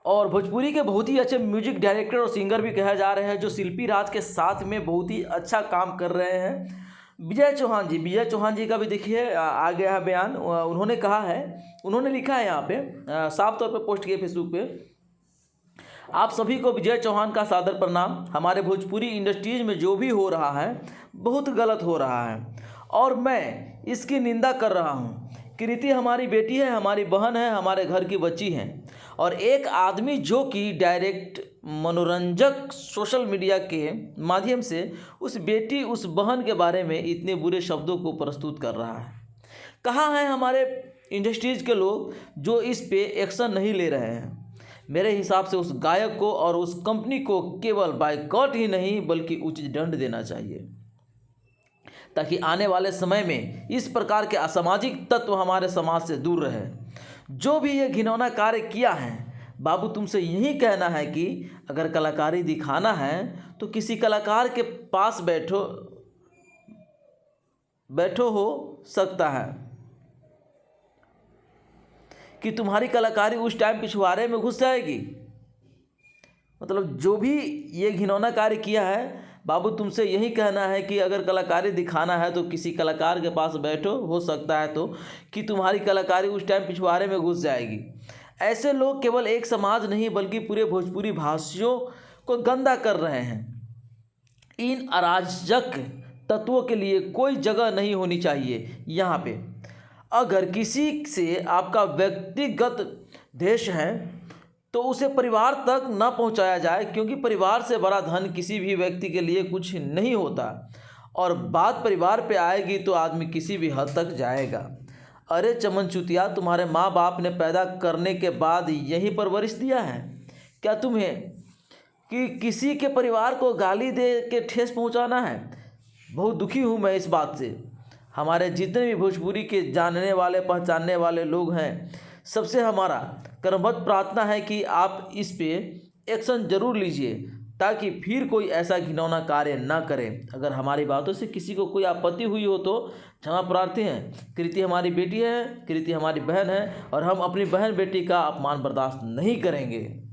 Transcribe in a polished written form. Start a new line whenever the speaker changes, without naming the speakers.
और भोजपुरी के बहुत ही अच्छे म्यूजिक डायरेक्टर और सिंगर भी कहे जा रहे हैं, जो शिल्पी राज के साथ में बहुत ही अच्छा काम कर रहे हैं। विजय चौहान जी का भी देखिए आ गया है बयान। उन्होंने कहा है, उन्होंने लिखा है यहाँ पे, साफ तौर पे पोस्ट किए फेसबुक पे, आप सभी को विजय चौहान का सादर प्रणाम। हमारे भोजपुरी इंडस्ट्रीज में जो भी हो रहा है बहुत गलत हो रहा है और मैं इसकी निंदा कर रहा हूँ। कृति हमारी बेटी है, हमारी बहन है, हमारे घर की बच्ची है और एक आदमी जो कि डायरेक्ट मनोरंजक सोशल मीडिया के माध्यम से उस बेटी, उस बहन के बारे में इतने बुरे शब्दों को प्रस्तुत कर रहा है। कहाँ हैं हमारे इंडस्ट्रीज के लोग जो इस पे एक्शन नहीं ले रहे हैं? मेरे हिसाब से उस गायक को और उस कंपनी को केवल बायकॉट ही नहीं बल्कि उचित दंड देना चाहिए, ताकि आने वाले समय में इस प्रकार के असामाजिक तत्व हमारे समाज से दूर रहे। जो भी ये घिनौना कार्य किया है, बाबू तुमसे यही कहना है कि अगर कलाकारी दिखाना है तो किसी कलाकार के पास बैठो हो सकता है कि तुम्हारी कलाकारी उस टाइम पिछवाड़े में घुस जाएगी। मतलब जो भी ये घिनौना कार्य किया है, बाबू तुमसे यही कहना है कि अगर कलाकारी दिखाना है तो किसी कलाकार के पास बैठो, हो सकता है तो कि तुम्हारी कलाकारी उस टाइम पिछवाड़े में घुस जाएगी। ऐसे लोग केवल एक समाज नहीं बल्कि पूरे भोजपुरी भाषियों को गंदा कर रहे हैं। इन अराजक तत्वों के लिए कोई जगह नहीं होनी चाहिए यहाँ पे। अगर किसी से आपका व्यक्तिगत द्वेष है तो उसे परिवार तक न पहुंचाया जाए, क्योंकि परिवार से बड़ा धन किसी भी व्यक्ति के लिए कुछ नहीं होता और बात परिवार पे आएगी तो आदमी किसी भी हद तक जाएगा। अरे चमन चुतिया, तुम्हारे माँ बाप ने पैदा करने के बाद यही परवरिश दिया है क्या तुम्हें कि किसी के परिवार को गाली दे के ठेस पहुँचाना है? बहुत दुखी हूँ मैं इस बात से। हमारे जितने भी भोजपुरी के जानने वाले पहचानने वाले लोग हैं, सबसे हमारा कर्मबद्ध प्रार्थना है कि आप इस पे एक्शन जरूर लीजिए, ताकि फिर कोई ऐसा घिनौना कार्य ना करें। अगर हमारी बातों से किसी को कोई आपत्ति हुई हो तो क्षमा प्रार्थी हैं। कृति हमारी बेटी है, कृति हमारी बहन है और हम अपनी बहन बेटी का अपमान बर्दाश्त नहीं करेंगे।